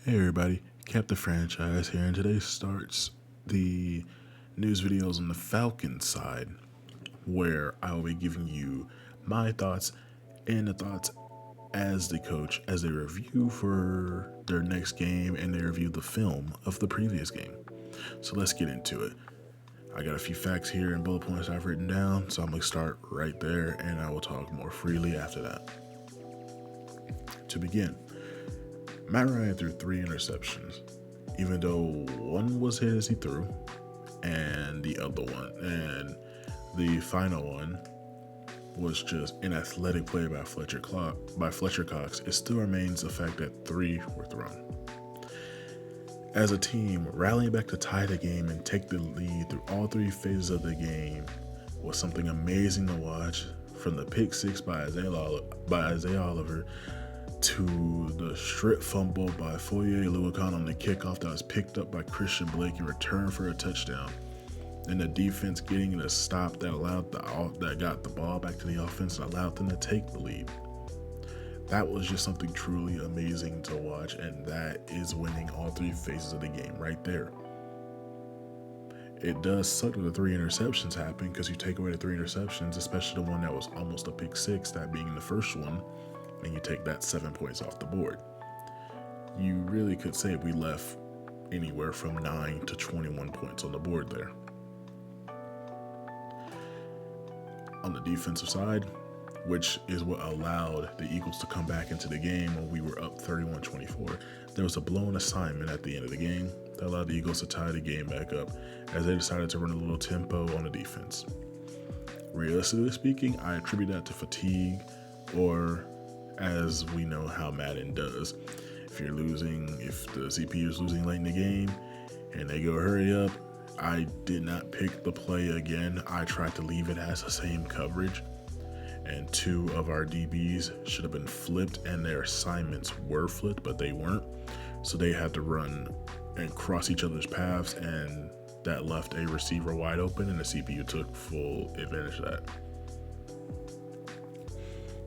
Hey everybody, Cap the Franchise here, and today starts the news videos on the Falcons side, where I will be giving you my thoughts and the thoughts as the coach as they review for their next game and they review the film of the previous game. So let's get into it. I got a few facts here and bullet points I've written down, so I'm going to start right there and I will talk more freely after that. To begin, Matt Ryan threw 3 interceptions, even though one was hit as he threw, and the final one was just an athletic play by Fletcher Cox. It still remains the fact that 3 were thrown. As a team, rallying back to tie the game and take the lead through all 3 phases of the game was something amazing to watch, from the pick 6 by Isaiah Oliver to the strip fumble by Foye Oluokun on the kickoff that was picked up by Christian Blake in return for a touchdown, and the defense getting a stop that got the ball back to the offense and allowed them to take the lead. That was just something truly amazing to watch, and that is winning all 3 phases of the game right there. It does suck that the 3 interceptions happen, because you take away the 3 interceptions, especially the one that was almost a pick 6, that being the first one, and you take that 7 points off the board. You really could say we left anywhere from 9 to 21 points on the board there. On the defensive side, which is what allowed the Eagles to come back into the game when we were up 31-24, there was a blown assignment at the end of the game that allowed the Eagles to tie the game back up, as they decided to run a little tempo on the defense. Realistically speaking, I attribute that to fatigue, or as we know how Madden does. If the CPU is losing late in the game and they go hurry up, I did not pick the play again. I tried to leave it as the same coverage, and 2 of our DBs should have been flipped, and their assignments were flipped, but they weren't. So they had to run and cross each other's paths, and that left a receiver wide open, and the CPU took full advantage of that.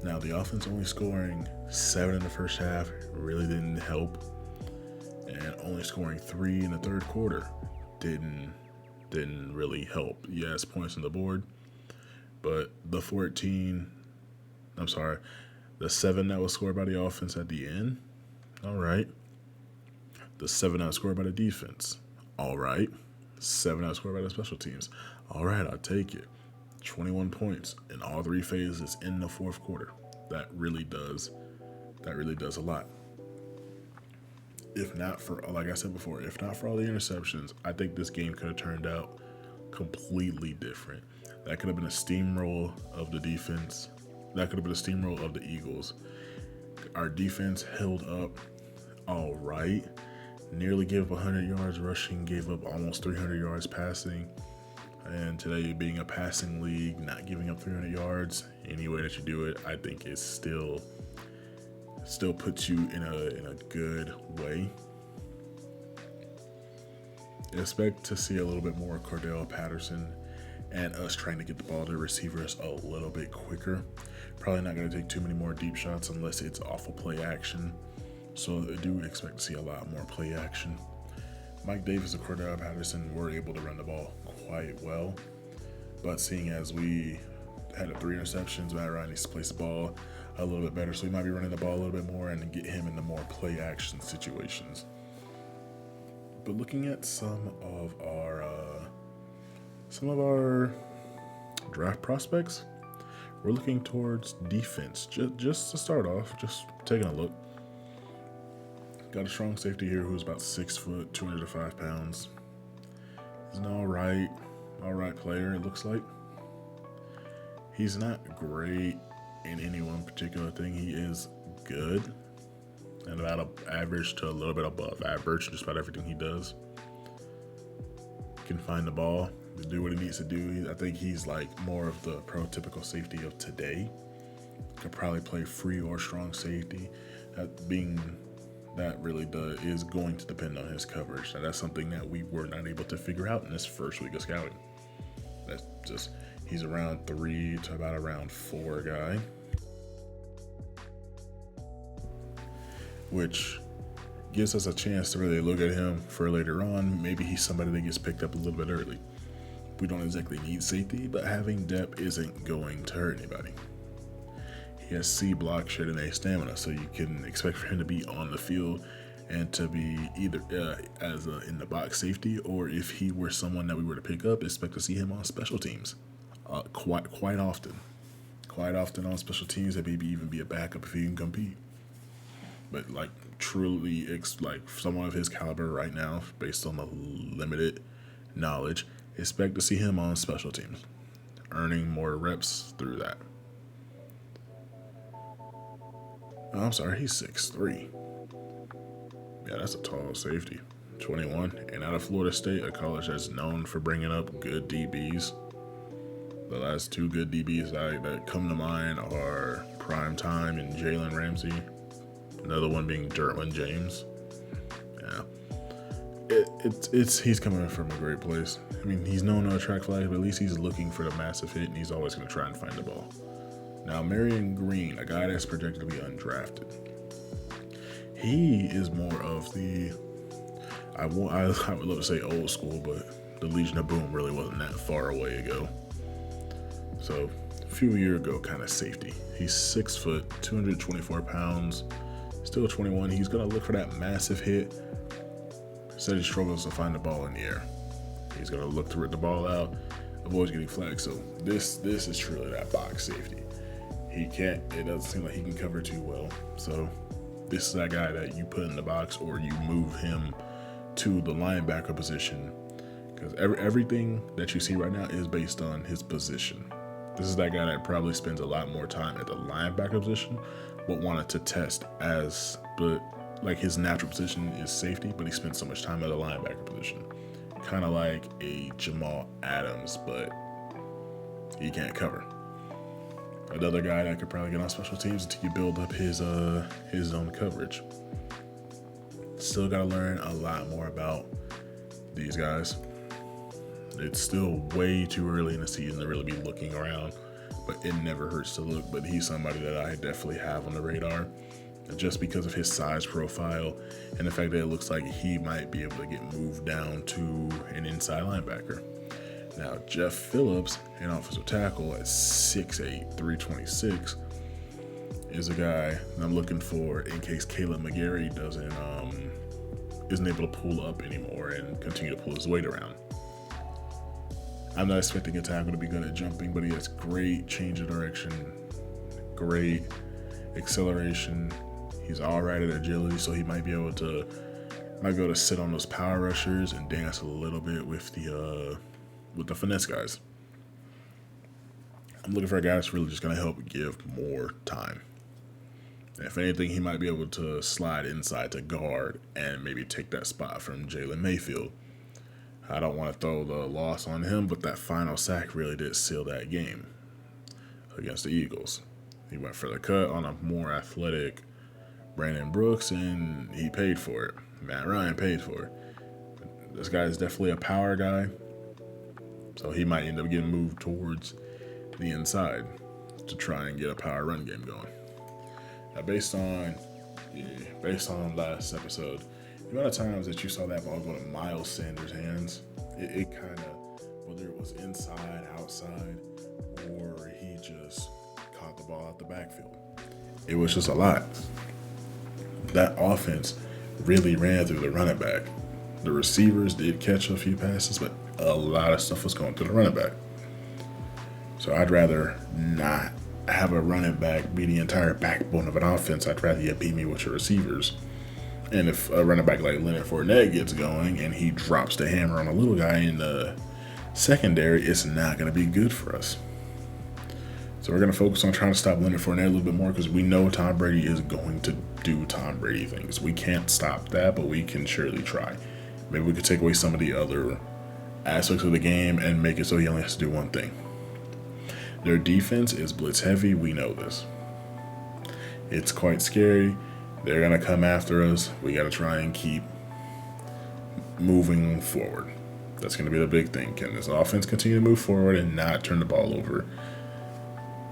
Now, the offense only scoring 7 in the first half really didn't help, and only scoring 3 in the third quarter didn't really help. Yes, points on the board, but the 7 that was scored by the offense at the end, all right. The 7 that was scored by the defense, all right. 7 that was scored by the special teams, all right, I'll take it. 21 points in all 3 phases in the fourth quarter. That really does a lot. If not for, like I said before, if not for all the interceptions, I think this game could have turned out completely different. That could have been a steamroll of the defense. That could have been a steamroll of the Eagles. Our defense held up all right. Nearly gave up 100 yards rushing, gave up almost 300 yards passing. And today, being a passing league, not giving up 300 yards, any way that you do it, I think it still puts you in a good way. Expect to see a little bit more Cordell Patterson and us trying to get the ball to receivers a little bit quicker. Probably not going to take too many more deep shots unless it's awful play action. So I do expect to see a lot more play action. Mike Davis and Cordell Patterson were able to run the ball quite well, but seeing as we had 3 interceptions, Matt Ryan needs to place the ball a little bit better, so we might be running the ball a little bit more and get him into more play action situations. But looking at some of our draft prospects, we're looking towards defense. Just to start off, just taking a look. Got a strong safety here who's about 6 foot, 205 pounds. He's an all right player, it looks like. He's not great in any one particular thing. He is good and about average to a little bit above average, just about everything he does. Can find the ball, do what he needs to do. I think he's like more of the prototypical safety of today. Could probably play free or strong safety. That really is going to depend on his coverage. And that's something that we were not able to figure out in this first week of scouting. That's just, he's around 3 to about around 4 guy. Which gives us a chance to really look at him for later on. Maybe he's somebody that gets picked up a little bit early. We don't exactly need safety, but having depth isn't going to hurt anybody. He has C block, shred, and A stamina, so you can expect for him to be on the field and to be either in the box safety, or if he were someone that we were to pick up, expect to see him on special teams quite often. Quite often on special teams, and maybe even be a backup if he can compete. But like truly, like someone of his caliber right now, based on the limited knowledge, expect to see him on special teams, earning more reps through that. Oh, I'm sorry, he's 6'3". Yeah, that's a tall safety. 21, and out of Florida State, a college that's known for bringing up good DBs. The last two good DBs that come to mind are Prime Time and Jalen Ramsey. Another one being Derwin James. Yeah, he's coming from a great place. I mean, he's known to attract flags, but at least he's looking for the massive hit, and he's always going to try and find the ball. Now, Marion Green, a guy that's projected to be undrafted. He is more of the, I would love to say old school, but the Legion of Boom really wasn't that far away ago. So, a few years ago, kind of safety. He's 6 foot, 224 pounds, still 21. He's going to look for that massive hit. Said he struggles to find the ball in the air. He's going to look to rip the ball out, avoid getting flagged. So, this is truly that box safety. It doesn't seem like he can cover too well. So, this is that guy that you put in the box or you move him to the linebacker position, because everything that you see right now is based on his position. This is that guy that probably spends a lot more time at the linebacker position, but wanted to test but like his natural position is safety, but he spends so much time at the linebacker position. Kind of like a Jamal Adams, but he can't cover. Another guy that could probably get on special teams until you build up his zone coverage. Still got to learn a lot more about these guys. It's still way too early in the season to really be looking around, but it never hurts to look. But he's somebody that I definitely have on the radar, just because of his size profile and the fact that it looks like he might be able to get moved down to an inside linebacker. Now, Jeff Phillips, an offensive tackle at 6'8", 326, is a guy I'm looking for in case Caleb McGarry isn't able to pull up anymore and continue to pull his weight around. I'm not expecting a tackle to be good at jumping, but he has great change of direction, great acceleration. He's all right at agility, so he might be able to sit on those power rushers and dance a little bit with the finesse guys. I'm looking for a guy that's really just going to help give more time. If anything, he might be able to slide inside to guard and maybe take that spot from Jalen Mayfield. I don't want to throw the loss on him, but that final sack really did seal that game against the Eagles. He went for the cut on a more athletic Brandon Brooks, and he paid for it. Matt Ryan paid for it. This guy is definitely a power guy, so he might end up getting moved towards the inside to try and get a power run game going. Now, based on last episode, the amount of times that you saw that ball go to Miles Sanders' hands, it kind of, whether it was inside, outside, or he just caught the ball out the backfield, it was just a lot. That offense really ran through the running back. The receivers did catch a few passes, but a lot of stuff was going through the running back. So I'd rather not have a running back be the entire backbone of an offense. I'd rather you beat me with your receivers. And if a running back like Leonard Fournette gets going and he drops the hammer on a little guy in the secondary, it's not going to be good for us. So we're going to focus on trying to stop Leonard Fournette a little bit more, because we know Tom Brady is going to do Tom Brady things. We can't stop that, but we can surely try. Maybe we could take away some of the other aspects of the game and make it so he only has to do one thing. Their defense is blitz heavy. We know this. It's quite scary. They're going to come after us. We got to try and keep moving forward. That's going to be the big thing. Can this offense continue to move forward and not turn the ball over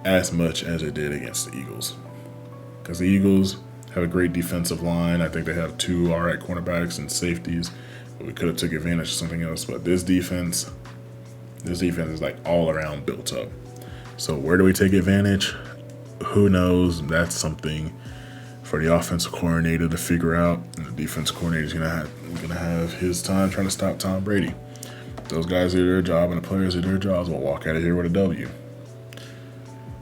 as much as it did against the Eagles? Because the Eagles have a great defensive line. I think they have 2 alright cornerbacks and safeties. But we could have took advantage of something else. But this defense is like all around built up. So where do we take advantage? Who knows? That's something for the offensive coordinator to figure out. And the defensive coordinator is gonna have his time trying to stop Tom Brady. Those guys do their job, and the players do their jobs. Will walk out of here with a W.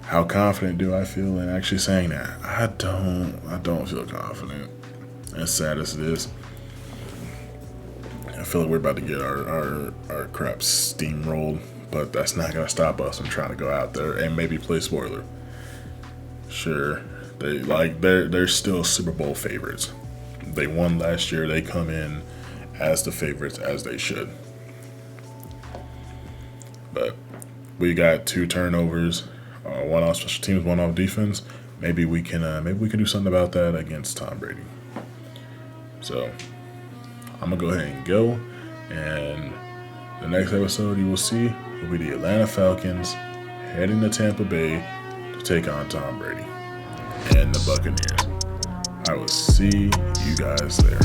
How confident do I feel in actually saying that? I don't feel confident. As sad as it is, I feel like we're about to get our crap steamrolled. But that's not gonna stop us from trying to go out there and maybe play spoiler. Sure, they're still Super Bowl favorites. They won last year. They come in as the favorites, as they should. But we got 2 turnovers, 1 off special teams, 1 off defense. Maybe we can do something about that against Tom Brady. So I'm gonna go ahead and go, and the next episode you will see will be the Atlanta Falcons heading to Tampa Bay to take on Tom Brady and the Buccaneers. I will see you guys there.